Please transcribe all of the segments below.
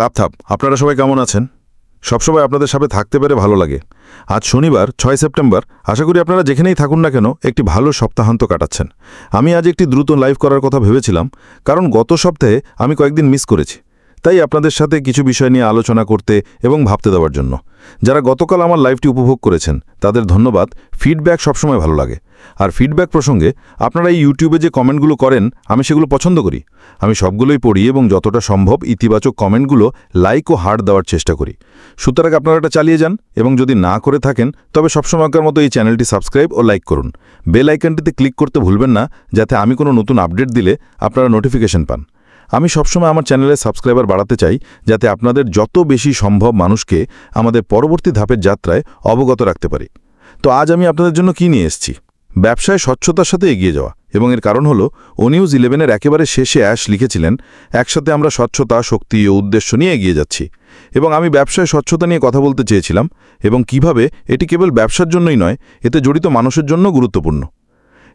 থাপ থাপ আপনারা সবাই কেমন আছেন? সবসময় আপনাদের সাথে থাকতে পেরে ভালো লাগে। আজ শনিবার 6 সেপ্টেম্বর। আশা করি আপনারা যেখানেই থাকুন না কেন একটি ভালো সপ্তাহান্ত কাটাচ্ছেন। আমি আজ একটি দ্রুত লাইভ করার কথা ভেবেছিলাম, কারণ গত সপ্তাহে আমি কয়েকদিন মিস করেছি। তাই আপনাদের সাথে কিছু বিষয় নিয়ে আলোচনা করতে এবং ভাবতে দেওয়ার জন্য। যারা গতকাল আমার লাইভটি উপভোগ করেছেন তাদের ধন্যবাদ। ফিডব্যাক সবসময় ভালো লাগে। আর ফিডব্যাক প্রসঙ্গে আপনারা এই ইউটিউবে যে কমেন্টগুলো করেন আমি সেগুলো পছন্দ করি। আমি সবগুলোই পড়ি এবং যতটা সম্ভব ইতিবাচক কমেন্টগুলো লাইক ও হার্ট দেওয়ার চেষ্টা করি। সুতরাং আপনারা এটা চালিয়ে যান, এবং যদি না করে থাকেন তবে সবসময়কার মতো এই চ্যানেলটি সাবস্ক্রাইব ও লাইক করুন। বেল আইকনটিতে ক্লিক করতে ভুলবেন না, যাতে আমি কোনো নতুন আপডেট দিলে আপনারা নোটিফিকেশন পান। আমি সবসময় আমার চ্যানেলের সাবস্ক্রাইবার বাড়াতে চাই, যাতে আপনাদের যত বেশি সম্ভব মানুষকে আমাদের পরবর্তী ধাপের যাত্রায় অবগত রাখতে পারি। তো আজ আমি আপনাদের জন্য কি নিয়ে এসেছি? ব্যবসায় স্বচ্ছতার সাথে এগিয়ে যাওয়া, এবং এর কারণ হলো নিউজ 11-এর একেবারে শেষে অ্যাশ লিখেছিলেন, একসাথে আমরা স্বচ্ছতা, শক্তি ও উদ্দেশ্য নিয়ে এগিয়ে যাচ্ছি। এবং আমি ব্যবসায় স্বচ্ছতা নিয়ে কথা বলতে চেয়েছিলাম, এবং কিভাবে এটি কেবল ব্যবসার জন্যই নয়, এতে জড়িত মানুষের জন্য গুরুত্বপূর্ণ।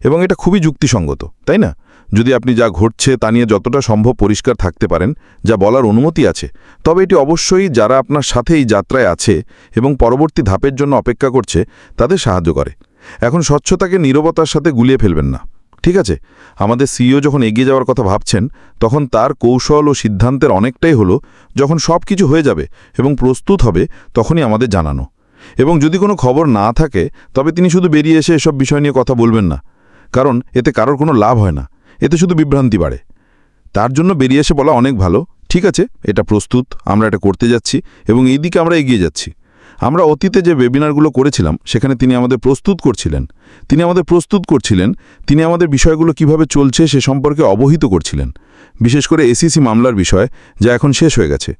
এবং এটা খুবই যুক্তিসঙ্গত, তাই না? যদি আপনি যা ঘটছে তা নিয়ে যতটা সম্ভব পরিষ্কার থাকতে পারেন, যা বলার অনুমতি আছে, তবে এটি অবশ্যই যারা আপনার সাথে এই যাত্রায় আছে এবং পরবর্তী ধাপের জন্য অপেক্ষা করছে তাদের সাহায্য করে। এখন স্বচ্ছতাকে নীরবতার সাথে গুলিয়ে ফেলবেন না, ঠিক আছে? আমাদের সিইও যখন এগিয়ে যাওয়ার কথা ভাবছেন, তখন তার কৌশল ও সিদ্ধান্তের অনেকটাই হলো যখন সব কিছু হয়ে যাবে এবং প্রস্তুত হবে তখনই আমাদের জানানো। এবং যদি কোনো খবর না থাকে তবে তিনি শুধু বেরিয়ে এসে এসব বিষয় নিয়ে কথা বলবেন না, কারণ এতে কারোর কোনো লাভ হয় না, এতে শুধু বিভ্রান্তি বাড়ে। তার জন্য বেরিয়ে এসে বলা অনেক ভালো, ঠিক আছে, এটা প্রস্তুত, আমরা এটা করতে যাচ্ছি এবং এই দিকে আমরা এগিয়ে যাচ্ছি। আমরা অতীতে যে ওয়েবিনারগুলো করেছিলাম সেখানে তিনি আমাদের প্রস্তুত করছিলেন, তিনি আমাদের বিষয়গুলো কিভাবে চলছে সে সম্পর্কে অবহিত করছিলেন, বিশেষ করে এসিসি মামলার বিষয়, যা এখন শেষ হয়ে গেছে।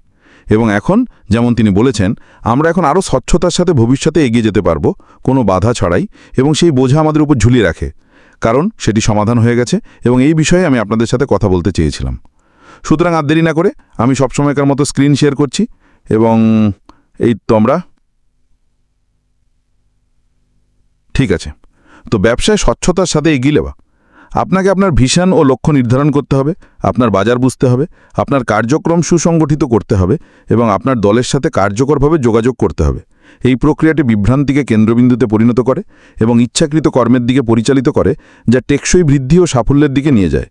এবং এখন যেমন তিনি বলেছেন, আমরা এখন আরও স্বচ্ছতার সাথে ভবিষ্যতে এগিয়ে যেতে পারব, কোনো বাধা ছাড়াই, এবং সেই বোঝা আমাদের উপর ঝুলিয়ে রাখে, কারণ সেটি সমাধান হয়ে গেছে। এবং এই বিষয়ে আমি আপনাদের সাথে কথা বলতে চেয়েছিলাম। সুতরাং আর দেরি না করে আমি সবসময়কার মতো স্ক্রিন শেয়ার করছি, এবং এই তো আমরা ঠিক আছে। তো ব্যবসায় স্বচ্ছতার সাথে এগিয়ে যাওয়া, আপনাকে আপনার ভিশন ও লক্ষ্য নির্ধারণ করতে হবে, আপনার বাজার বুঝতে হবে, আপনার কার্যক্রম সুসংগঠিত করতে হবে, এবং আপনার দলের সাথে কার্যকরভাবে যোগাযোগ করতে হবে। এই প্রক্রিয়াটি বিভ্রান্তিকে কেন্দ্রবিন্দুতে পরিণত করে এবং ইচ্ছাকৃত কর্মের দিকে পরিচালিত করে, যা টেকসই বৃদ্ধি ও সাফল্যের দিকে নিয়ে যায়।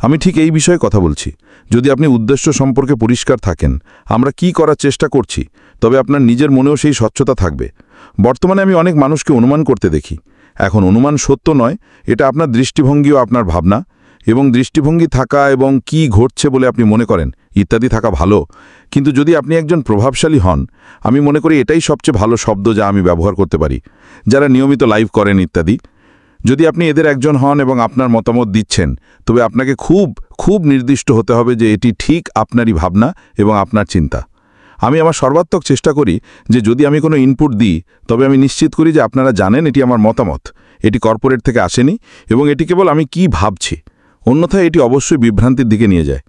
আমি ঠিক এই বিষয়ে কথা বলছি। যদি আপনি উদ্দেশ্য সম্পর্কে পরিষ্কার থাকেন, আমরা কি করার চেষ্টা করছি, তবে আপনার নিজের মনেও সেই স্বচ্ছতা থাকবে। বর্তমানে আমি অনেক মানুষকে অনুমান করতে দেখি। এখন অনুমান সত্য নয়, এটা আপনার দৃষ্টিভঙ্গি ও আপনার ভাবনা এবং দৃষ্টিভঙ্গি থাকা এবং কি ঘটছে বলে আপনি মনে করেন ইত্যাদি থাকা ভালো। কিন্তু যদি আপনি একজন প্রভাবশালী হন, আমি মনে করি এটাই সবচেয়ে ভালো শব্দ যা আমি ব্যবহার করতে পারি, যারা নিয়মিত লাইভ করেন ইত্যাদি। যদি আপনি এদের একজন হন এবং আপনার মতামত দিচ্ছেন, তবে আপনাকে খুব খুব নির্দিষ্ট হতে হবে যে এটি ঠিক আপনারই ভাবনা এবং আপনার চিন্তা। আমি আমার সর্বাত্মক চেষ্টা করি যে যদি আমি কোনো ইনপুট দিই, তবে আমি নিশ্চিত করি যে আপনারা জানেন এটি আমার মতামত, এটি কর্পোরেট থেকে আসেনি, এবং এটি কেবল আমি কি ভাবছি। অন্যথায় এটি অবশ্যই বিভ্রান্তির দিকে নিয়ে যায়।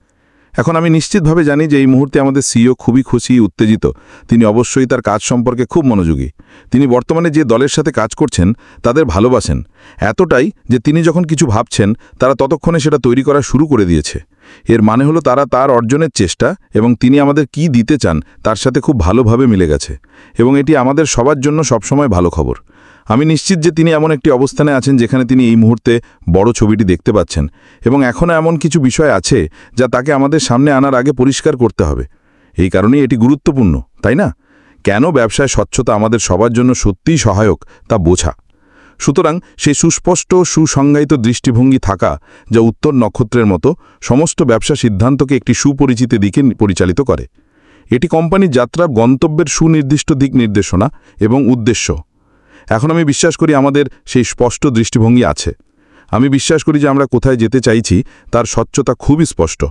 এখন আমি নিশ্চিতভাবে জানি যে এই মুহূর্তে আমাদের সিইও খুবই খুশি, উত্তেজিত। তিনি অবশ্যই তার কাজ সম্পর্কে খুব মনোযোগী। তিনি বর্তমানে যে দলের সাথে কাজ করছেন তাদের ভালোবাসেন, এতটাই যে তিনি যখন কিছু ভাবছেন তারা ততক্ষণে সেটা তৈরি করা শুরু করে দিয়েছে। এর মানে হলো তারা তার অর্জনের চেষ্টা এবং তিনি আমাদের কি দিতে চান তার সাথে খুব ভালোভাবে মিলে গেছে, এবং এটি আমাদের সবার জন্য সবসময় ভালো খবর। আমি নিশ্চিত যে তিনি এমন একটি অবস্থানে আছেন যেখানে তিনি এই মুহূর্তে বড় ছবিটি দেখতে পাচ্ছেন, এবং এখনও এমন কিছু বিষয় আছে যা তাকে আমাদের সামনে আনার আগে পরিষ্কার করতে হবে। এই কারণেই এটি গুরুত্বপূর্ণ, তাই না? কেন ব্যবসায় স্বচ্ছতা আমাদের সবার জন্য সত্যিই সহায়ক তা বোঝা। সুতরাং সেই সুস্পষ্ট সুসংজ্ঞায়িত দৃষ্টিভঙ্গি থাকা, যা উত্তর নক্ষত্রের মতো সমস্ত ব্যবসা সিদ্ধান্তকে একটি সুপরিচিত দিকে পরিচালিত করে। এটি কোম্পানির যাত্রার গন্তব্যের সুনির্দিষ্ট দিক নির্দেশনা এবং উদ্দেশ্য। এখন আমি বিশ্বাস করি আমাদের সেই স্পষ্ট দৃষ্টিভঙ্গি আছে। আমি বিশ্বাস করি যে আমরা কোথায় যেতে চাইছি তার স্বচ্ছতা খুবই স্পষ্ট।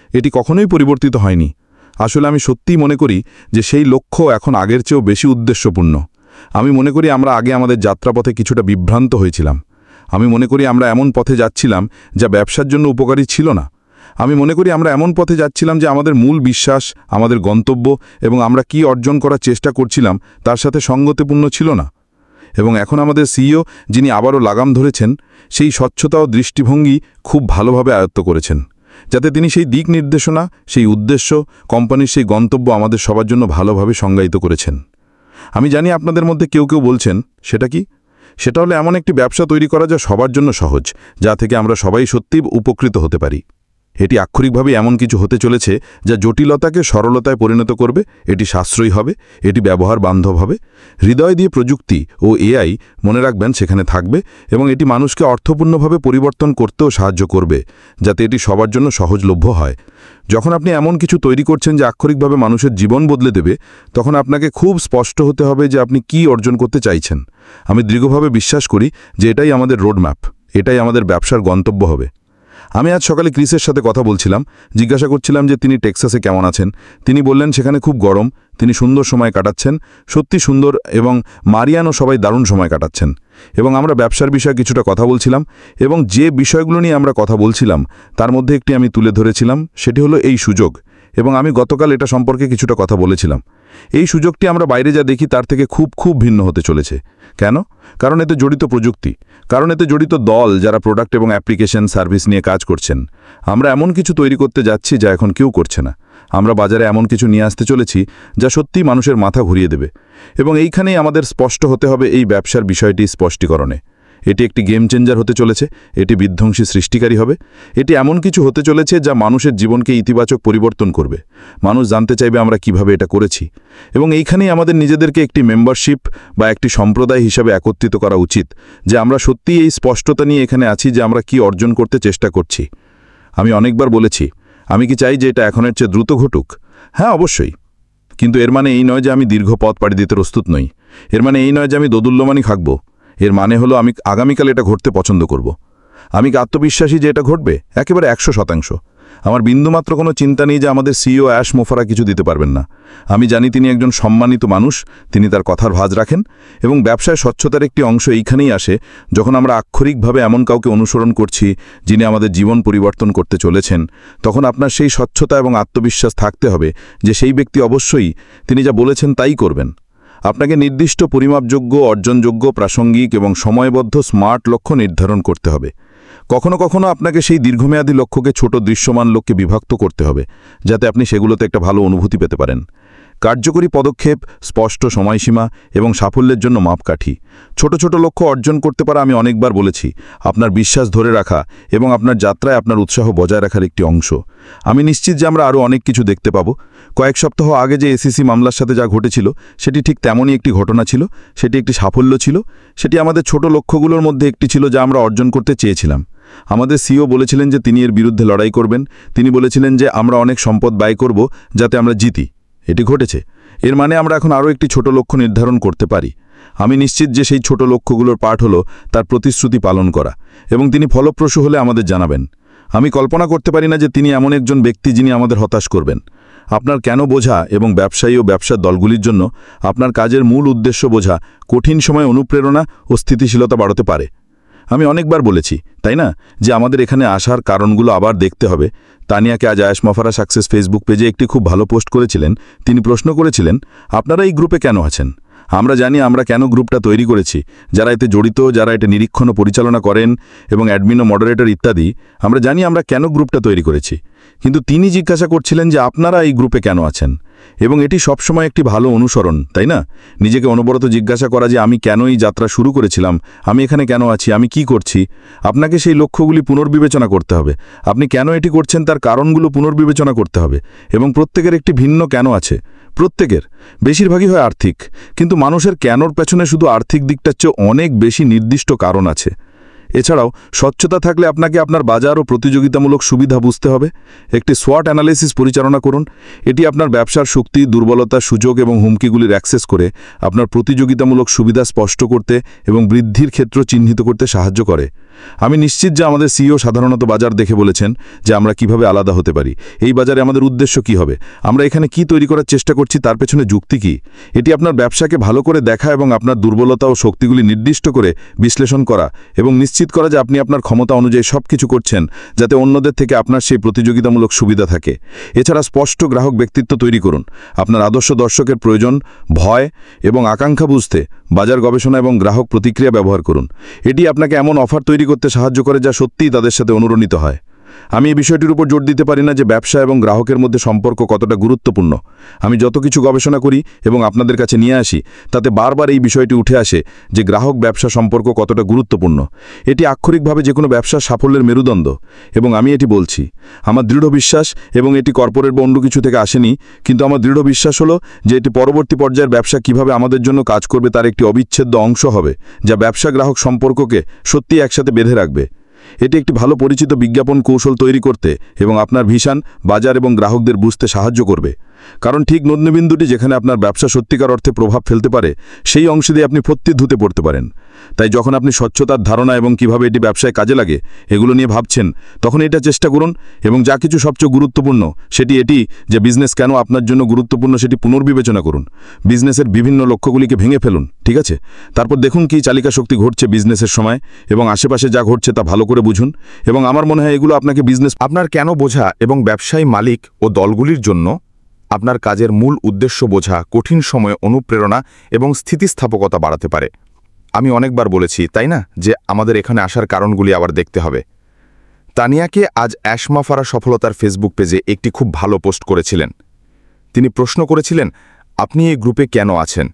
এটি কখনোই পরিবর্তিত হয়নি। আসলে আমি সত্যিই মনে করি যে সেই লক্ষ্য এখন আগের চেয়েও বেশি উদ্দেশ্যপূর্ণ। আমি মনে করি আমরা আগে আমাদের যাত্রাপথে কিছুটা বিভ্রান্ত হয়েছিলাম। আমি মনে করি আমরা এমন পথে যাচ্ছিলাম যা ব্যবসার জন্য উপকারী ছিল না। আমি মনে করি আমরা এমন পথে যাচ্ছিলাম যে আমাদের মূল বিশ্বাস, আমাদের গন্তব্য এবং আমরা কি অর্জন করার চেষ্টা করছিলাম তার সাথে সঙ্গতিপূর্ণ ছিল না। এবং এখন আমাদের সিইও, যিনি আবারও লাগাম ধরেছেন, সেই স্বচ্ছতা ও দৃষ্টিভঙ্গি খুব ভালোভাবে আয়ত্ত করেছেন। যাতে তিনি সেই দিক নির্দেশনা, সেই উদ্দেশ্য, কোম্পানির সেই গন্তব্য আমাদের সবার জন্য ভালোভাবে সংজ্ঞায়িত করেছেন। আমি জানি আপনাদের মধ্যে কেউ কেউ বলছেন, সেটা কি? সেটা হলো এমন একটি ব্যবসা তৈরি করা যা সবার জন্য সহজ, যা থেকে আমরা সবাই সত্যিই উপকৃত হতে পারি। এটি আক্ষরিকভাবে এমন কিছু হতে চলেছে যা জটিলতাকে সরলতায় পরিণত করবে, এটি সাশ্রয়ী হবে, এটি ব্যবহার বান্ধব হবে। হৃদয় দিয়ে প্রযুক্তি ও এআই, মনে রাখবেন, সেখানে থাকবে এবং এটি মানুষকে অর্থপূর্ণভাবে পরিবর্তন করতেও সাহায্য করবে, যাতে এটি সবার জন্য সহজলভ্য হয়। যখন আপনি এমন কিছু তৈরি করছেন যা আক্ষরিকভাবে মানুষের জীবন বদলে দেবে, তখন আপনাকে খুব স্পষ্ট হতে হবে যে আপনি কি অর্জন করতে চাইছেন। আমি দৃঢ়ভাবে বিশ্বাস করি যে এটাই আমাদের রোডম্যাপ, এটাই আমাদের ব্যবসার গন্তব্য হবে। আমি আজ সকালে ক্রিসের সাথে কথা বলছিলাম, জিজ্ঞাসা করছিলাম যে তিনি টেক্সাসে কেমন আছেন। তিনি বললেন সেখানে খুব গরম, তিনি সুন্দর সময় কাটাচ্ছেন, সত্যি সুন্দর, এবং মারিয়ানও সবাই দারুণ সময় কাটাচ্ছেন। এবং আমরা ব্যবসার বিষয়ে কিছুটা কথা বলছিলাম, এবং যে বিষয়গুলো নিয়ে আমরা কথা বলছিলাম তার মধ্যে একটি আমি তুলে ধরেছিলাম, সেটি হলো এই সুযোগ। এবং আমি গতকাল এটা সম্পর্কে কিছুটা কথা বলেছিলাম। এই সুযোগটি আমরা বাইরে যা দেখি তার থেকে খুব খুব ভিন্ন হতে চলেছে। কেন? কারণ এতে জড়িত প্রযুক্তি, কারণ এতে জড়িত দল যারা প্রোডাক্ট এবং অ্যাপ্লিকেশন সার্ভিস নিয়ে কাজ করছেন। আমরা এমন কিছু তৈরি করতে যাচ্ছি যা এখন কেউ করছে না। আমরা বাজারে এমন কিছু নিয়ে আসতে চলেছি যা সত্যিই মানুষের মাথা ঘুরিয়ে দেবে। এবং এইখানেই আমাদের স্পষ্ট হতে হবে এই ব্যবসার বিষয়টি স্পষ্টীকরণে। এটি একটি গেম চেঞ্জার হতে চলেছে, এটি বিধ্বংসী সৃষ্টিকারী হবে, এটি এমন কিছু হতে চলেছে যা মানুষের জীবনকে ইতিবাচক পরিবর্তন করবে। মানুষ জানতে চাইবে আমরা কিভাবে এটা করেছি। এবং এইখানেই আমাদের নিজেদেরকে একটি মেম্বারশিপ বা একটি সম্প্রদায় হিসাবে একত্রিত করা উচিত, যে আমরা সত্যিই এই স্পষ্টতা নিয়ে এখানে আছি যে আমরা কি অর্জন করতে চেষ্টা করছি। আমি অনেকবার বলেছি, আমি কি চাই যে এটা এখনের চেয়ে দ্রুত ঘটুক? হ্যাঁ, অবশ্যই। কিন্তু এর মানে এই নয় যে আমি দীর্ঘ পথ পাড়ি দিতে প্রস্তুত নই। এর মানে এই নয় যে আমি দোদুল্যমানই থাকব। এর মানে হলো আমি আগামীকাল এটা ঘটতে পছন্দ করব। আমি কি আত্মবিশ্বাসী যে এটা ঘটবে? একেবারে 100%। আমার বিন্দুমাত্র কোনো চিন্তা নেই যে আমাদের সিইও অ্যাশ মোফারা কিছু দিতে পারবেন না। আমি জানি তিনি একজন সম্মানিত মানুষ, তিনি তার কথার ভাঁজ রাখেন। এবং ব্যবসায় স্বচ্ছতার একটি অংশ এইখানেই আসে যখন আমরা আক্ষরিকভাবে এমন কাউকে অনুসরণ করছি যিনি আমাদের জীবন পরিবর্তন করতে চলেছেন। তখন আপনার সেই স্বচ্ছতা এবং আত্মবিশ্বাস থাকতে হবে যে সেই ব্যক্তি অবশ্যই তিনি যা বলেছেন তাই করবেন। আপনাকে নির্দিষ্ট পরিমাপযোগ্য, অর্জনযোগ্য, প্রাসঙ্গিক এবং সময়বদ্ধ স্মার্ট লক্ষ্য নির্ধারণ করতে হবে। কখনো কখনো আপনাকে সেই দীর্ঘমেয়াদী লক্ষ্যকে ছোট দৃশ্যমান লক্ষ্যে বিভক্ত করতে হবে, যাতে আপনি সেগুলোতে একটা ভালো অনুভূতি পেতে পারেন। কার্যকরী পদক্ষেপ, স্পষ্ট সময়সীমা এবং সাফল্যের জন্য মাপকাঠি। ছোট ছোট লক্ষ্য অর্জন করতে পারা, আমি অনেকবার বলেছি, আপনার বিশ্বাস ধরে রাখা এবং আপনার যাত্রায় আপনার উৎসাহ বজায় রাখার একটি অংশ। আমি নিশ্চিত যে আমরা আরও অনেক কিছু দেখতে পাব। কয়েক সপ্তাহ আগে যে এসিসি মামলার সাথে যা ঘটেছিল সেটি ঠিক তেমনই একটি ঘটনা ছিল। সেটি একটি সাফল্য ছিল। সেটি আমাদের ছোট লক্ষ্যগুলোর মধ্যে একটি ছিল যা আমরা অর্জন করতে চেয়েছিলাম। আমাদের সিইও বলেছিলেন যে তিনি এর বিরুদ্ধে লড়াই করবেন। তিনি বলেছিলেন যে আমরা অনেক সম্পদ ব্যয় করব যাতে আমরা জিতি। এটি ঘটেছে। এর মানে আমরা এখন আরও একটি ছোট লক্ষ্য নির্ধারণ করতে পারি। আমি নিশ্চিত যে সেই ছোট লক্ষ্যগুলোর পাঠ হলো তার প্রতিশ্রুতি পালন করা, এবং তিনি ফলপ্রসূ হলে আমাদের জানাবেন। আমি কল্পনা করতে পারি না যে তিনি এমন একজন ব্যক্তি যিনি আমাদের হতাশ করবেন। আপনার কেন বোঝা এবং ব্যবসায়ী ও ব্যবসার দলগুলির জন্য আপনার কাজের মূল উদ্দেশ্য বোঝা কঠিন সময়ে অনুপ্রেরণা ও স্থিতিশীলতা বাড়াতে পারে। আমি অনেকবার বলেছি, তাই না, যে আমাদের এখানে আসার কারণগুলো আবার দেখতে হবে। তানিয়াকে আজ আয়েশ মোফারা সাকসেস ফেসবুক পেজে একটি খুব ভালো পোস্ট করেছিলেন। তিনি প্রশ্ন করেছিলেন, আপনারা এই গ্রুপে কেন আছেন? আমরা জানি আমরা কেন গ্রুপটা তৈরি করেছি, যারা এতে জড়িত, যারা এটা নিরীক্ষণ ও পরিচালনা করেন, এবং অ্যাডমিন ও মডারেটর ইত্যাদি। আমরা জানি আমরা কেন গ্রুপটা তৈরি করেছি। কিন্তু তিনি জিজ্ঞাসা করছিলেন যে আপনারা এই গ্রুপে কেন আছেন। এবং এটি সবসময় একটি ভালো অনুসরণ, তাই না? নিজেকে অনবরত জিজ্ঞাসা করা যে আমি কেন এই যাত্রা শুরু করেছিলাম, আমি এখানে কেন আছি, আমি কি করছি। আপনাকে সেই লক্ষ্যগুলি পুনর্বিবেচনা করতে হবে। আপনি কেন এটি করছেন তার কারণগুলো পুনর্বিবেচনা করতে হবে। এবং প্রত্যেকের একটি ভিন্ন কেন আছে। প্রত্যেকের বেশিরভাগই হয় আর্থিক, কিন্তু মানুষের কেনর পেছনে শুধু আর্থিক দিকটার চেয়ে অনেক বেশি নির্দিষ্ট কারণ আছে। এছাড়াও স্বচ্ছতা থাকলে আপনাকে আপনার বাজার ও প্রতিযোগিতামূলক সুবিধা বুঝতে হবে। একটি সোয়াট অ্যানালাইসিস পরিচালনা করুন। এটি আপনার ব্যবসার শক্তি, দুর্বলতা, সুযোগ এবং হুমকিগুলির অ্যাক্সেস করে আপনার প্রতিযোগিতামূলক সুবিধা স্পষ্ট করতে এবং বৃদ্ধির ক্ষেত্র চিহ্নিত করতে সাহায্য করে। আমি নিশ্চিত যে আমাদের সিইও সাধারণত বাজার দেখে বলেছেন যে আমরা কিভাবে আলাদা হতে পারি। এই বাজারে আমাদের উদ্দেশ্য কি হবে, আমরা এখানে কি তৈরি করার চেষ্টা করছি, তার পেছনে যুক্তি কি। এটি আপনার ব্যবসাকে ভালো করে দেখা এবং আপনার দুর্বলতা ও শক্তিগুলি নির্দিষ্ট করে বিশ্লেষণ করা এবং নিশ্চিত করা যে আপনি আপনার ক্ষমতা অনুযায়ী সব কিছু করছেন যাতে অন্যদের থেকে আপনার সেই প্রতিযোগিতামূলক সুবিধা থাকে। এছাড়া স্পষ্ট গ্রাহক ব্যক্তিত্ব তৈরি করুন। আপনার আদর্শ দর্শকের প্রয়োজন, ভয় এবং আকাঙ্ক্ষা বুঝতে বাজার গবেষণা এবং গ্রাহক প্রতিক্রিয়া ব্যবহার করুন। এটি আপনাকে এমন অফার তৈরি করতে সাহায্য করে যা সত্যিই তাদের সাথে অনুরণিত হয়। আমি এই বিষয়টির উপর জোর দিতে পারি না যে ব্যবসা এবং গ্রাহকের মধ্যে সম্পর্ক কতটা গুরুত্বপূর্ণ। আমি যত কিছু গবেষণা করি এবং আপনাদের কাছে নিয়ে আসি তাতে বারবার এই বিষয়টি উঠে আসে যে গ্রাহক ব্যবসা সম্পর্ক কতটা গুরুত্বপূর্ণ। এটি আক্ষরিকভাবে যে কোনো ব্যবসার সাফল্যের মেরুদণ্ড এবং আমি এটি বলছি। আমার দৃঢ় বিশ্বাস, এবং এটি কর্পোরেট বা অন্য কিছু থেকে আসেনি, কিন্তু আমার দৃঢ় বিশ্বাস হলো যে এটি পরবর্তী পর্যায়ের ব্যবসা কিভাবে আমাদের জন্য কাজ করবে তার একটি অবিচ্ছেদ্য অংশ হবে, যা ব্যবসা গ্রাহক সম্পর্ককে সত্যিই একসাথে বেঁধে রাখবে। এটি একটি ভালো পরিচিত বিজ্ঞাপন কৌশল তৈরি করতে এবং আপনার ভিশন, বাজার এবং গ্রাহকদের বুঝতে সাহায্য করবে। কারণ ঠিক নন্দবিন্দুটি যেখানে আপনার ব্যবসা সত্যিকার অর্থে প্রভাব ফেলতে পারে, সেই অংশে দিয়ে আপনি প্রত্যেক ধুতে পড়তে পারেন। তাই যখন আপনি স্বচ্ছতার ধারণা এবং কিভাবে এটি ব্যবসায় কাজে লাগে এগুলো নিয়ে ভাবছেন, তখন এটা চেষ্টা করুন। এবং যা কিছু সবচেয়ে গুরুত্বপূর্ণ সেটি এটি যে বিজনেস কেন আপনার জন্য গুরুত্বপূর্ণ সেটি পুনর্বিবেচনা করুন। বিজনেসের বিভিন্ন লক্ষ্যগুলিকে ভেঙে ফেলুন, ঠিক আছে? তারপর দেখুন কী চালিকা শক্তি ঘটছে বিজনেসের সময়, এবং আশেপাশে যা ঘটছে তা ভালো করে বুঝুন। এবং আমার মনে হয় এগুলো আপনাকে বিজনেস আপনার কেন বোঝা এবং ব্যবসায়ী মালিক ও দলগুলির জন্য আপনার কাজের মূল উদ্দেশ্য বোঝা কঠিন সময়ে অনুপ্রেরণা এবং স্থিতিস্থাপকতা বাড়াতে পারে। আমি অনেকবার বলেছি, তাই না, যে আমাদের এখানে আসার কারণগুলি আবার দেখতে হবে। তানিয়াকে আজ অ্যাশমাফারা সফলতার ফেসবুক পেজে একটি খুব ভালো পোস্ট করেছিলেন। তিনি প্রশ্ন করেছিলেন, আপনি এই গ্রুপে কেন আছেন?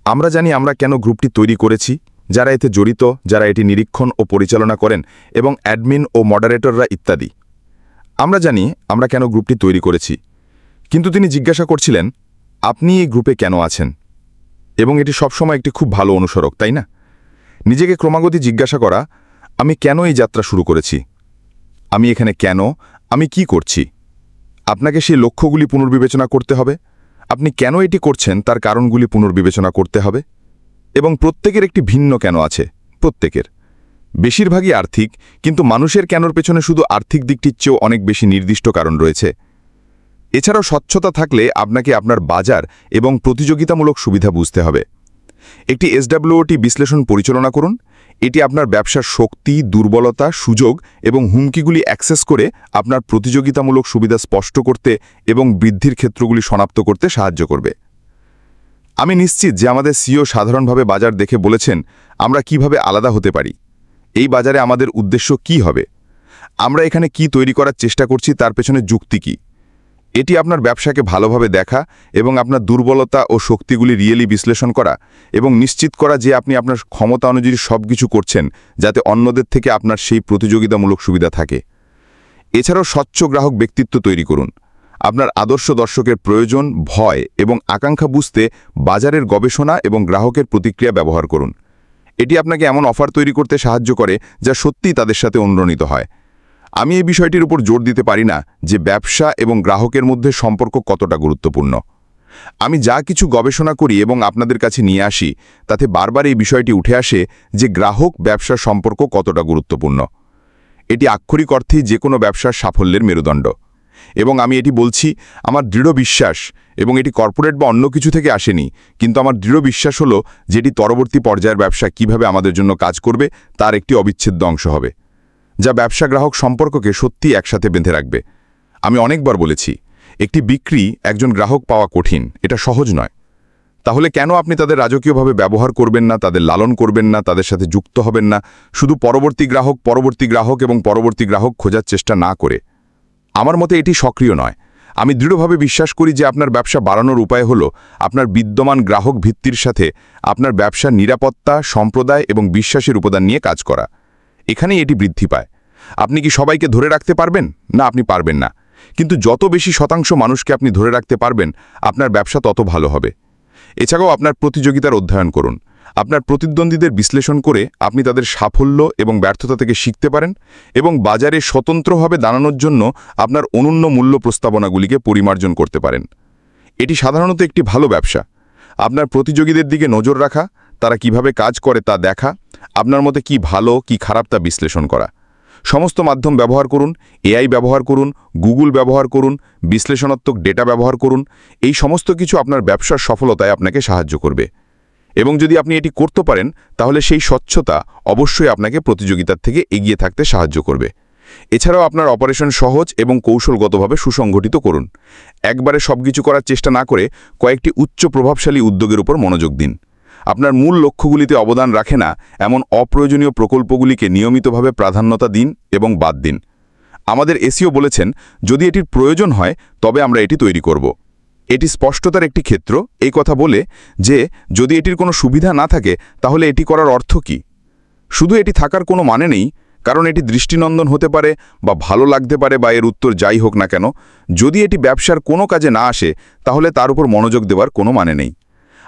আমরা জানি আমরা কেন গ্রুপটি তৈরি করেছি, যারা এতে জড়িত, যারা এটি নিরীক্ষণ ও পরিচালনা করেন, এবং অ্যাডমিন ও মডারেটররা ইত্যাদি। আমরা জানি আমরা কেন গ্রুপটি তৈরি করেছি, কিন্তু তিনি জিজ্ঞাসা করছিলেন, আপনি এই গ্রুপে কেন আছেন? এবং এটি সবসময় একটি খুব ভালো অনুসরক, তাই না? নিজেকে ক্রমাগত জিজ্ঞাসা করা, আমি কেন এই যাত্রা শুরু করেছি, আমি এখানে কেন, আমি কি করছি। আপনাকে সেই লক্ষ্যগুলি পুনর্বিবেচনা করতে হবে। আপনি কেন এটি করছেন তার কারণগুলি পুনর্বিবেচনা করতে হবে। এবং প্রত্যেকের একটি ভিন্ন কেন আছে, প্রত্যেকের। বেশিরভাগই আর্থিক, কিন্তু মানুষের কেনর পেছনে শুধু আর্থিক দিকটির চেয়েও অনেক বেশি নির্দিষ্ট কারণ রয়েছে। এছাড়াও স্বচ্ছতা থাকলে আপনাকে আপনার বাজার এবং প্রতিযোগিতামূলক সুবিধা বুঝতে হবে। একটি এসডব্লিউটি বিশ্লেষণ পরিচালনা করুন। এটি আপনার ব্যবসার শক্তি, দুর্বলতা, সুযোগ এবং হুমকিগুলি অ্যাক্সেস করে আপনার প্রতিযোগিতামূলক সুবিধা স্পষ্ট করতে এবং বৃদ্ধির ক্ষেত্রগুলি শনাক্ত করতে সাহায্য করবে। আমি নিশ্চিত যে আমাদের সিইও সাধারণভাবে বাজার দেখে বলেছেন, আমরা কিভাবে আলাদা হতে পারি, এই বাজারে আমাদের উদ্দেশ্য কি হবে, আমরা এখানে কি তৈরি করার চেষ্টা করছি তার পেছনে যুক্তি কি। এটি আপনার ব্যবসাকে ভালোভাবে দেখা এবং আপনার দুর্বলতা ও শক্তিগুলি রিয়েলি বিশ্লেষণ করা এবং নিশ্চিত করা যে আপনি আপনার ক্ষমতা অনুযায়ী সবকিছু করছেন যাতে অন্যদের থেকে আপনার সেই প্রতিযোগিতামূলক সুবিধা থাকে। এছাড়াও স্বচ্ছ গ্রাহক ব্যক্তিত্ব তৈরি করুন। আপনার আদর্শ দর্শকের প্রয়োজন, ভয় এবং আকাঙ্ক্ষা বুঝতে বাজারের গবেষণা এবং গ্রাহকের প্রতিক্রিয়া ব্যবহার করুন। এটি আপনাকে এমন অফার তৈরি করতে সাহায্য করে যা সত্যিই তাদের সাথে অনুরণিত হয়। আমি এই বিষয়টির উপর জোর দিতে পারি না যে ব্যবসা এবং গ্রাহকের মধ্যে সম্পর্ক কতটা গুরুত্বপূর্ণ। আমি যা কিছু গবেষণা করি এবং আপনাদের কাছে নিয়ে আসি তাতে বারবার এই বিষয়টি উঠে আসে যে গ্রাহক ব্যবসার সম্পর্ক কতটা গুরুত্বপূর্ণ। এটি আক্ষরিক অর্থেই যে কোনো ব্যবসার সাফল্যের মেরুদণ্ড। এবং আমি এটি বলছি আমার দৃঢ় বিশ্বাস, এবং এটি কর্পোরেট বা অন্য কিছু থেকে আসেনি, কিন্তু আমার দৃঢ় বিশ্বাস হলো যেটি পরবর্তী পর্যায়ের ব্যবসা কিভাবে আমাদের জন্য কাজ করবে তার একটি অবিচ্ছেদ্য অংশ হবে, যা ব্যবসা গ্রাহক সম্পর্ককে সত্যিই একসাথে বেঁধে রাখবে। আমি অনেকবার বলেছি, একটি বিক্রি একজন গ্রাহক পাওয়া কঠিন, এটা সহজ নয়। তাহলে কেন আপনি তাদের রাজকীয়ভাবে ব্যবহার করবেন না, তাদের লালন করবেন না, তাদের সাথে যুক্ত হবেন না, শুধু পরবর্তী গ্রাহক এবং পরবর্তী গ্রাহক খোঁজার চেষ্টা না করে? আমার মতে এটি সক্রিয় নয়। আমি দৃঢ়ভাবে বিশ্বাস করি যে আপনার ব্যবসা বাড়ানোর উপায় হলো আপনার বিদ্যমান গ্রাহক ভিত্তির সাথে আপনার ব্যবসার নিরাপত্তা, সম্প্রদায় এবং বিশ্বাসের উপাদান নিয়ে কাজ করা। এখানেই এটি বৃদ্ধি পায়। আপনি কি সবাইকে ধরে রাখতে পারবেন? না, আপনি পারবেন না। কিন্তু যত বেশি শতাংশ মানুষকে আপনি ধরে রাখতে পারবেন, আপনার ব্যবসা তত ভালো হবে। এছাড়াও আপনার প্রতিযোগিতার অধ্যয়ন করুন। আপনার প্রতিদ্বন্দ্বীদের বিশ্লেষণ করে আপনি তাদের সাফল্য এবং ব্যর্থতা থেকে শিখতে পারেন এবং বাজারে স্বতন্ত্রভাবে দাঁড়ানোর জন্য আপনার অনন্য মূল্য প্রস্তাবনাগুলিকে পরিমার্জন করতে পারেন। এটি সাধারণত একটি ভালো ব্যবসা। আপনার প্রতিযোগীদের দিকে নজর রাখা, তারা কিভাবে কাজ করে তা দেখা, আপনার মতে কি ভালো কি খারাপ তা বিশ্লেষণ করা। সমস্ত মাধ্যম ব্যবহার করুন, এআই ব্যবহার করুন, গুগল ব্যবহার করুন, বিশ্লেষণাত্মক ডেটা ব্যবহার করুন। এই সমস্ত কিছু আপনার ব্যবসার সফলতায় আপনাকে সাহায্য করবে। এবং যদি আপনি এটি করতে পারেন তাহলে সেই স্বচ্ছতা অবশ্যই আপনাকে প্রতিযোগিতার থেকে এগিয়ে থাকতে সাহায্য করবে। এছাড়াও আপনার অপারেশন সহজ এবং কৌশলগতভাবে সুসংগঠিত করুন। একবারে সবকিছু করার চেষ্টা না করে কয়েকটি উচ্চ প্রভাবশালী উদ্যোগের উপর মনোযোগ দিন। আপনার মূল লক্ষ্যগুলিতে অবদান রাখে না এমন অপ্রয়োজনীয় প্রকল্পগুলিকে নিয়মিতভাবে প্রাধান্যতা দিন এবং বাদ দিন। আমাদের এসিও বলেছেন যদি এটির প্রয়োজন হয় তবে আমরা এটি তৈরি করব। এটি স্পষ্টতার একটি ক্ষেত্র, এই কথা বলে যে যদি এটির কোনো সুবিধা না থাকে তাহলে এটি করার অর্থ কী। শুধু এটি থাকার কোনো মানে নেই, কারণ এটি দৃষ্টিনন্দন হতে পারে বা ভালো লাগতে পারে বা এর উত্তর যাই হোক না কেন, যদি এটি ব্যবসার কোনো কাজে না আসে তাহলে তার উপর মনোযোগ দেওয়ার কোনো মানে নেই।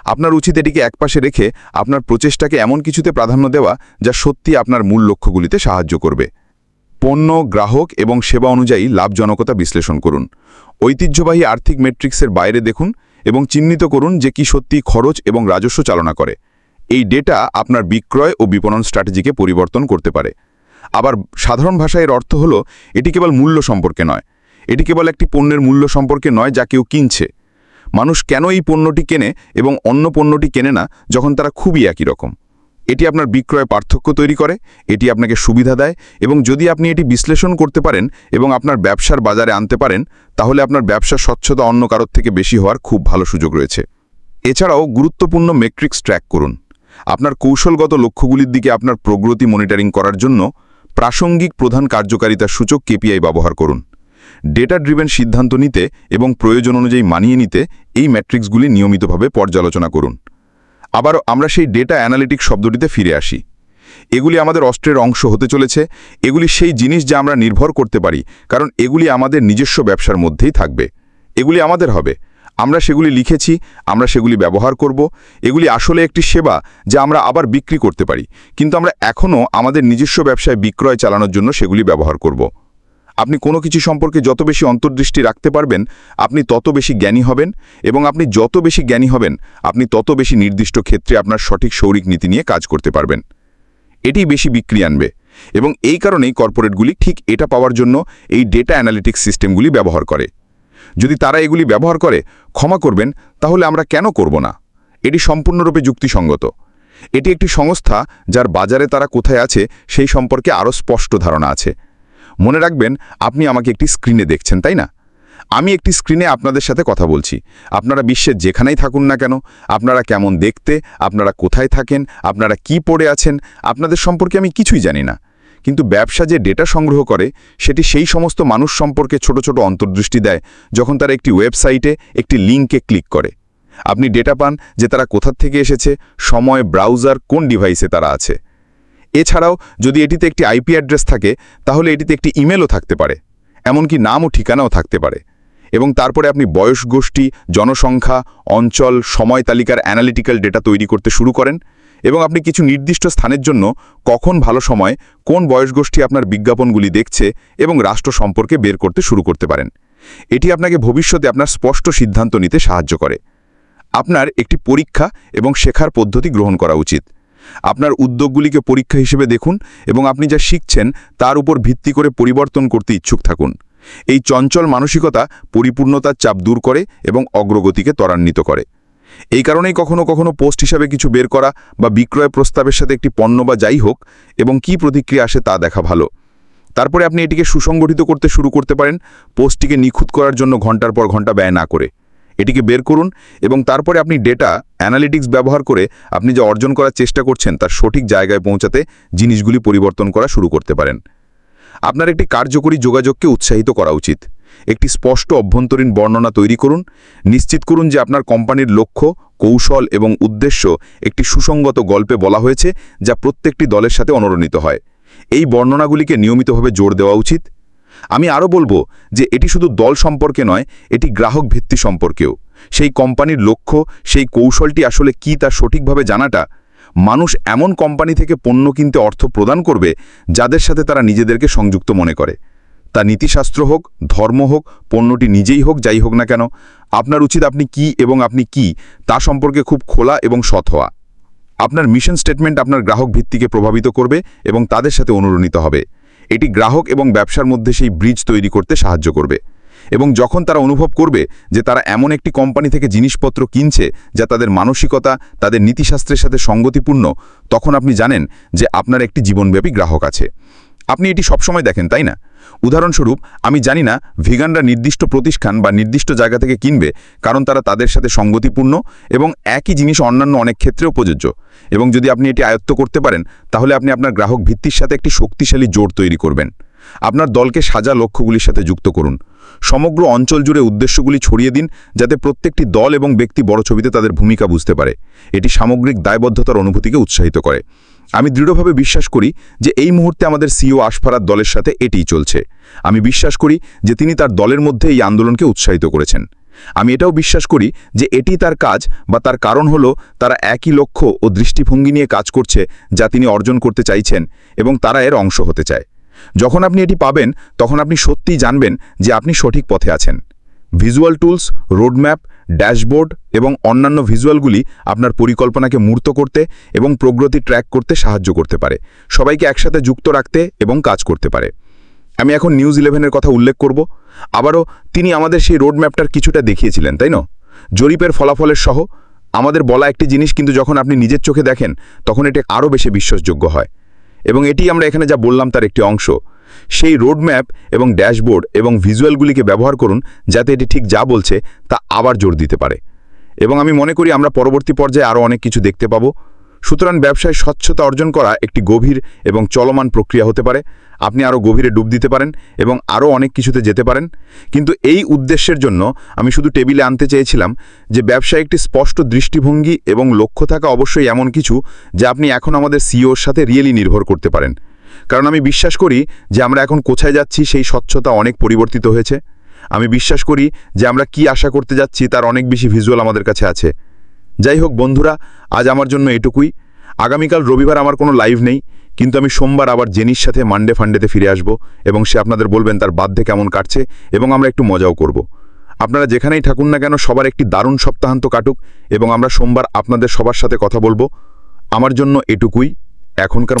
আপনার উচিত এটিকে একপাশে রেখে আপনার প্রচেষ্টাকে এমন কিছুতে প্রাধান্য দেওয়া যা সত্যি আপনার মূল লক্ষ্যগুলিতে সাহায্য করবে। পণ্য, গ্রাহক এবং সেবা অনুযায়ী লাভজনকতা বিশ্লেষণ করুন। ঐতিহ্যবাহী আর্থিক মেট্রিক্সের বাইরে দেখুন এবং চিহ্নিত করুন যে কি সত্যি খরচ এবং রাজস্ব চালনা করে। এই ডেটা আপনার বিক্রয় ও বিপণন স্ট্র্যাটেজিকে পরিবর্তন করতে পারে। আবার সাধারণ ভাষায় এর অর্থ হল এটি কেবল মূল্য সম্পর্কে নয়, এটি কেবল একটি পণ্যের মূল্য সম্পর্কে নয় যা কেউ কিনছে। মানুষ কেন এই পণ্যটি কেনে এবং অন্য পণ্যটি কেনে না যখন তারা খুবই একই রকম। এটি আপনার বিক্রয় পার্থক্য তৈরি করে, এটি আপনাকে সুবিধা দেয়, এবং যদি আপনি এটি বিশ্লেষণ করতে পারেন এবং আপনার ব্যবসার বাজারে আনতে পারেন তাহলে আপনার ব্যবসার স্বচ্ছতা অন্য কারোর থেকে বেশি হওয়ার খুব ভালো সুযোগ রয়েছে। এছাড়াও গুরুত্বপূর্ণ মেট্রিক্স ট্র্যাক করুন। আপনার কৌশলগত লক্ষ্যগুলির দিকে আপনার প্রগতি মনিটরিং করার জন্য প্রাসঙ্গিক প্রধান কার্যকারিতার সূচক কেপিআই ব্যবহার করুন। ডেটা ড্রিভেন সিদ্ধান্ত নিতে এবং প্রয়োজন অনুযায়ী মানিয়ে নিতে এই ম্যাট্রিক্সগুলি নিয়মিতভাবে পর্যালোচনা করুন। আবার আমরা সেই ডেটা অ্যানালিটিক্স শব্দটিতে ফিরে আসি। এগুলি আমাদের অস্ত্রের অংশ হতে চলেছে। এগুলি সেই জিনিস যা আমরা নির্ভর করতে পারি, কারণ এগুলি আমাদের নিজস্ব ব্যবসার মধ্যেই থাকবে। এগুলি আমাদের হবে, আমরা সেগুলি লিখেছি, আমরা সেগুলি ব্যবহার করব। এগুলি আসলে একটি সেবা যা আমরা আবার বিক্রি করতে পারি, কিন্তু আমরা এখনও আমাদের নিজস্ব ব্যবসায় বিক্রয় চালানোর জন্য সেগুলি ব্যবহার করব। আপনি কোনো কিছু সম্পর্কে যত বেশি অন্তর্দৃষ্টি রাখতে পারবেন আপনি তত বেশি জ্ঞানী হবেন, এবং আপনি যত বেশি জ্ঞানী হবেন আপনি তত বেশি নির্দিষ্ট ক্ষেত্রে আপনার সঠিক সৌরিক নীতি নিয়ে কাজ করতে পারবেন। এটি বেশি বিক্রি আনবে, এবং এই কারণেই কর্পোরেটগুলি ঠিক এটা পাওয়ার জন্য এই ডেটা অ্যানালিটিক্স সিস্টেমগুলি ব্যবহার করে। যদি তারা এগুলি ব্যবহার করে, ক্ষমা করবেন, তাহলে আমরা কেন করব না? এটি সম্পূর্ণরূপে যুক্তিসঙ্গত। এটি একটি সংস্থা যার বাজারে তারা কোথায় আছে সেই সম্পর্কে আরও স্পষ্ট ধারণা আছে। মনে রাখবেন, আপনি আমাকে একটি স্ক্রিনে দেখছেন, তাই না? আমি একটি স্ক্রিনে আপনাদের সাথে কথা বলছি। আপনারা বিশ্বের যেখানেই থাকুন না কেন, আপনারা কেমন দেখতে, আপনারা কোথায় থাকেন, আপনারা কি পড়ে আছেন, আপনাদের সম্পর্কে আমি কিছুই জানি না। কিন্তু ব্যবসা যে ডেটা সংগ্রহ করে সেটি সেই সমস্ত মানুষ সম্পর্কে ছোট ছোট অন্তর্দৃষ্টি দেয় যখন তারা একটি ওয়েবসাইটে একটি লিঙ্কে ক্লিক করে। আপনি ডেটা পান যে তারা কোথা থেকে এসেছে, সময়, ব্রাউজার, কোন ডিভাইসে তারা আছে। এছাড়াও যদি এটিতে একটি আইপি অ্যাড্রেস থাকে তাহলে এটিতে একটি ইমেলও থাকতে পারে, এমনকি নাম ও ঠিকানাও থাকতে পারে। এবং তারপরে আপনি বয়স গোষ্ঠী, জনসংখ্যা, অঞ্চল, সময় তালিকার অ্যানালিটিক্যাল ডেটা তৈরি করতে শুরু করেন, এবং আপনি কিছু নির্দিষ্ট স্থানের জন্য কখন ভালো সময়, কোন বয়সগোষ্ঠী আপনার বিজ্ঞাপনগুলি দেখছে এবং রাষ্ট্র সম্পর্কে বের করতে শুরু করতে পারেন। এটি আপনাকে ভবিষ্যতে আপনার স্পষ্ট সিদ্ধান্ত নিতে সাহায্য করে। আপনার একটি পরীক্ষা এবং শেখার পদ্ধতি গ্রহণ করা উচিত। আপনার উদ্যোগগুলিকে পরীক্ষা হিসেবে দেখুন এবং আপনি যা শিখছেন তার উপর ভিত্তি করে পরিবর্তন করতে ইচ্ছুক থাকুন। এই চঞ্চল মানসিকতা পরিপূর্ণতার চাপ দূর করে এবং অগ্রগতিকে ত্বরান্বিত করে। এই কারণেই কখনো কখনো পোস্ট হিসাবে কিছু বের করা বা বিক্রয় প্রস্তাবের সাথে একটি পণ্য বা যাই হোক এবং কী প্রতিক্রিয়া আসে তা দেখা ভালো। তারপরে আপনি এটিকে সুসংগঠিত করতে শুরু করতে পারেন, পোস্টটিকে নিখুঁত করার জন্য ঘন্টার পর ঘন্টা ব্যয় না করে। এটিকে বের করুন এবং তারপরে আপনি ডেটা অ্যানালিটিক্স ব্যবহার করে আপনি যা অর্জন করার চেষ্টা করছেন তার সঠিক জায়গায় পৌঁছাতে জিনিসগুলি পরিবর্তন করা শুরু করতে পারেন। আপনার একটি কার্যকরী যোগাযোগকে উৎসাহিত করা উচিত। একটি স্পষ্ট অভ্যন্তরীণ বর্ণনা তৈরি করুন। নিশ্চিত করুন যে আপনার কোম্পানির লক্ষ্য, কৌশল এবং উদ্দেশ্য একটি সুসংগত গল্পে বলা হয়েছে যা প্রত্যেকটি দলের সাথে অনুরণিত হয়। এই বর্ণনাগুলিকে নিয়মিতভাবে জোর দেওয়া উচিত। আমি আরও বলবো যে এটি শুধু দল সম্পর্কে নয়, এটি গ্রাহক ভিত্তি সম্পর্কেও। সেই কোম্পানির লক্ষ্য, সেই কৌশলটি আসলে কি তা সঠিকভাবে জানাটা। মানুষ এমন কোম্পানি থেকে পণ্য কিনতে অর্থ প্রদান করবে যাদের সাথে তারা নিজেদেরকে সংযুক্ত মনে করে। তা নীতিশাস্ত্র হোক, ধর্ম হোক, পণ্যটি নিজেই হোক, যাই হোক না কেন, আপনার উচিত আপনি কি এবং আপনি কি তা সম্পর্কে খুব খোলা এবং সৎ হওয়া। আপনার মিশন স্টেটমেন্ট আপনার গ্রাহক ভিত্তিকে প্রভাবিত করবে এবং তাদের সাথে অনুরণিত হবে। এটি গ্রাহক এবং ব্যবসার মধ্যে সেই ব্রিজ তৈরি করতে সাহায্য করবে। এবং যখন তারা অনুভব করবে যে তারা এমন একটি কোম্পানি থেকে জিনিসপত্র কিনছে যা তাদের মানসিকতা, তাদের নীতিশাস্ত্রের সাথে সঙ্গতিপূর্ণ, তখন আপনি জানেন যে আপনার একটি জীবনব্যাপী গ্রাহক আছে। আপনি এটি সবসময় দেখেন, তাই না? উদাহরণস্বরূপ, আমি জানি না ভিগানরা নির্দিষ্ট প্রতিষ্ঠান বা নির্দিষ্ট জায়গা থেকে কিনবে কারণ তারা তাদের সাথে সঙ্গতিপূর্ণ, এবং একই জিনিস অন্যান্য অনেক ক্ষেত্রেও প্রযোজ্য। এবং যদি আপনি এটি আয়ত্ত করতে পারেন তাহলে আপনি আপনার গ্রাহক ভিত্তির সাথে একটি শক্তিশালী জোড় তৈরি করবেন। আপনার দলকে সাজা লক্ষ্যগুলির সাথে যুক্ত করুন। সমগ্র অঞ্চল জুড়ে উদ্দেশ্যগুলি ছড়িয়ে দিন, যাতে প্রত্যেকটি দল এবং ব্যক্তি বড় ছবিতে তাদের ভূমিকা বুঝতে পারে। এটি সামগ্রিক দায়বদ্ধতার অনুভূতিকে উৎসাহিত করে। আমি দৃঢ়ভাবে বিশ্বাস করি যে এই মুহূর্তে আমাদের সিইও আশফারাত দলের সাথে এটিই চলছে। আমি বিশ্বাস করি যে তিনি তার দলের মধ্যে এই আন্দোলনকে উৎসাহিত করেছেন। আমি এটাও বিশ্বাস করি যে এটি তার কাজ বা তার কারণ হলো তারা একই লক্ষ্য ও দৃষ্টিভঙ্গি নিয়ে কাজ করছে যা তিনি অর্জন করতে চাইছেন, এবং তারা এর অংশ হতে চায়। যখন আপনি এটি পাবেন তখন আপনি সত্যিই জানবেন যে আপনি সঠিক পথে আছেন। ভিজুয়াল টুলস, রোডম্যাপ, ড্যাশবোর্ড এবং অন্যান্য ভিজুয়ালগুলি আপনার পরিকল্পনাকে মূর্ত করতে এবং প্রগতি ট্র্যাক করতে সাহায্য করতে পারে, সবাইকে একসাথে যুক্ত রাখতে এবং কাজ করতে পারে। আমি এখন নিউজ 11-এর কথা উল্লেখ করব। আবারও তিনি আমাদের সেই রোডম্যাপটার কিছুটা দেখিয়েছিলেন, তাই না? জরিপের ফলাফলের সহ আমাদের বলা একটি জিনিস, কিন্তু যখন আপনি নিজের চোখে দেখেন তখন এটি আরও বেশি বিশ্বাসযোগ্য হয়। এবং এটি আমরা এখানে যা বললাম তার একটি অংশ। সেই রোডম্যাপ এবং ড্যাশবোর্ড এবং ভিজুয়ালগুলিকে ব্যবহার করুন যাতে এটি ঠিক যা বলছে তা আবার জোর দিতে পারে। এবং আমি মনে করি আমরা পরবর্তী পর্যায়ে আরও অনেক কিছু দেখতে পাবো। সুতরাং ব্যবসায় স্বচ্ছতা অর্জন করা একটি গভীর এবং চলমান প্রক্রিয়া হতে পারে। আপনি আরও গভীরে ডুব দিতে পারেন এবং আরও অনেক কিছুতে যেতে পারেন। কিন্তু এই উদ্দেশ্যের জন্য আমি শুধু টেবিলে আনতে চেয়েছিলাম যে ব্যবসায় একটি স্পষ্ট দৃষ্টিভঙ্গি এবং লক্ষ্য থাকা অবশ্যই এমন কিছু যা আপনি এখন আমাদের সিইওর সাথে রিয়েলি নির্ভর করতে পারেন। কারণ আমি বিশ্বাস করি যে আমরা এখন কোথায় যাচ্ছি সেই স্বচ্ছতা অনেক পরিবর্তিত হয়েছে। আমি বিশ্বাস করি যে আমরা কি আশা করতে যাচ্ছি তার অনেক বেশি ভিজুয়াল আমাদের কাছে আছে। যাই হোক বন্ধুরা, আজ আমার জন্য এটুকুই। আগামীকাল রবিবার আমার কোনো লাইভ নেই, কিন্তু আমি সোমবার আবার জেনির সাথে মানডে ফান্ডেতে ফিরে আসব এবং সে আপনাদের বলবেন তার বার্থডে কেমন কাটছে এবং আমরা একটু মজাও করব। আপনারা যেখানেই থাকুন না কেন সবার একটি দারুণ সপ্তাহান্ত কাটুক এবং আমরা সোমবার আপনাদের সবার সাথে কথা বলবো। আমার জন্য এটুকুই এখনকার